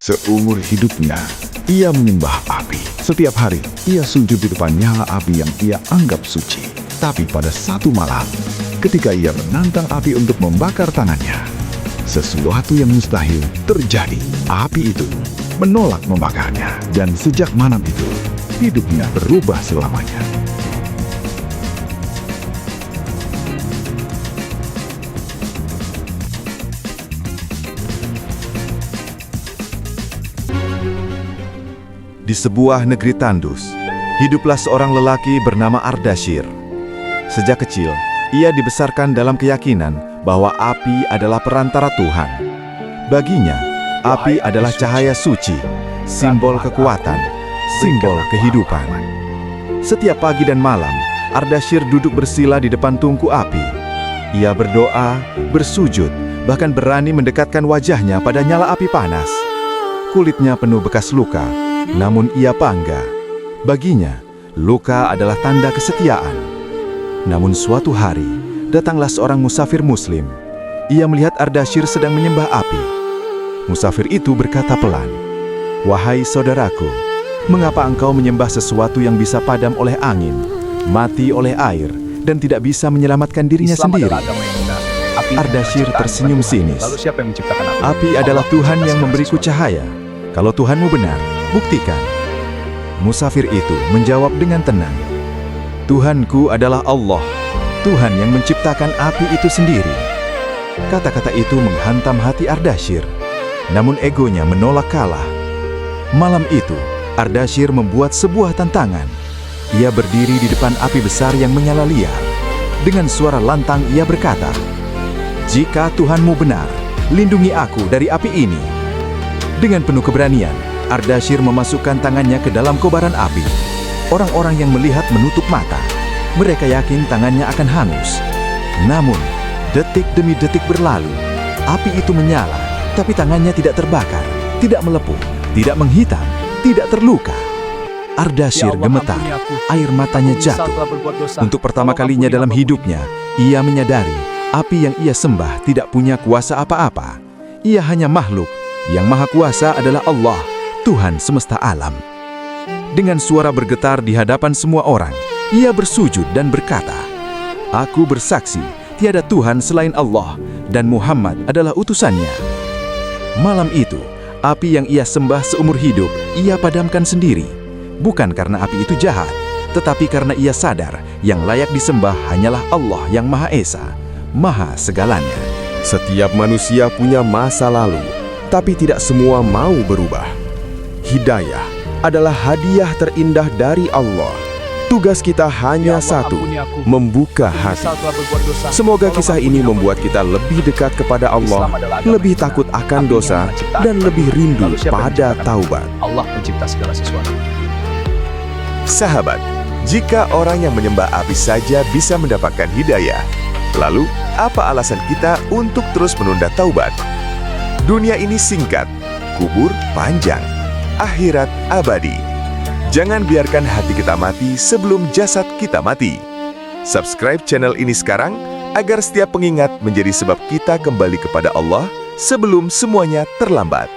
Seumur hidupnya, ia menyembah api. Setiap hari, ia sujud di depan nyala api yang ia anggap suci. Tapi pada satu malam, ketika ia menantang api untuk membakar tangannya, sesuatu yang mustahil terjadi. Api itu menolak membakarnya. Dan sejak malam itu, hidupnya berubah selamanya. Di sebuah negeri tandus, hiduplah seorang lelaki bernama Ardashir. Sejak kecil, ia dibesarkan dalam keyakinan bahwa api adalah perantara Tuhan. Baginya, api adalah cahaya suci, simbol kekuatan, simbol kehidupan. Setiap pagi dan malam, Ardashir duduk bersila di depan tungku api. Ia berdoa, bersujud, bahkan berani mendekatkan wajahnya pada nyala api panas. Kulitnya penuh bekas luka, namun ia bangga. Baginya, luka adalah tanda kesetiaan. Namun suatu hari, datanglah seorang musafir muslim. Ia melihat Ardashir sedang menyembah api. Musafir itu berkata pelan, "Wahai saudaraku, mengapa engkau menyembah sesuatu yang bisa padam oleh angin, mati oleh air, dan tidak bisa menyelamatkan dirinya sendiri?" Ardashir tersenyum sinis. "Api adalah Tuhan yang memberiku cahaya. Kalau Tuhanmu benar, buktikan." Musafir itu menjawab dengan tenang, "Tuhanku adalah Allah, Tuhan yang menciptakan api itu sendiri." Kata-kata itu menghantam hati Ardashir, namun egonya menolak kalah. Malam itu, Ardashir membuat sebuah tantangan. Ia berdiri di depan api besar yang menyala liar. Dengan suara lantang ia berkata, "Jika Tuhanmu benar, lindungi aku dari api ini." Dengan penuh keberanian, Ardashir memasukkan tangannya ke dalam kobaran api. Orang-orang yang melihat menutup mata. Mereka yakin tangannya akan hangus. Namun, detik demi detik berlalu. Api itu menyala, tapi tangannya tidak terbakar, tidak melepuh, tidak menghitam, tidak terluka. Ardashir gemetar, air matanya jatuh. Untuk pertama kalinya dalam hidupnya, ia menyadari api yang ia sembah tidak punya kuasa apa-apa. Ia hanya makhluk. Yang Maha Kuasa adalah Allah, Tuhan semesta alam. Dengan suara bergetar di hadapan semua orang, ia bersujud dan berkata, "Aku bersaksi, tiada Tuhan selain Allah, dan Muhammad adalah utusannya." Malam itu, api yang ia sembah seumur hidup, ia padamkan sendiri. Bukan karena api itu jahat, tetapi karena ia sadar yang layak disembah hanyalah Allah yang Maha Esa, Maha segalanya. Setiap manusia punya masa lalu, tapi tidak semua mau berubah. Hidayah adalah hadiah terindah dari Allah. Tugas kita hanya satu, membuka hati. Semoga kisah ini membuat kita lebih dekat kepada Allah, lebih takut akan dosa, dan lebih rindu pada taubat. Allah pencipta segala sesuatu. Sahabat, jika orang yang menyembah api saja bisa mendapatkan hidayah, lalu apa alasan kita untuk terus menunda taubat? Dunia ini singkat, kubur panjang, akhirat abadi. Jangan biarkan hati kita mati sebelum jasad kita mati. Subscribe channel ini sekarang agar setiap pengingat menjadi sebab kita kembali kepada Allah sebelum semuanya terlambat.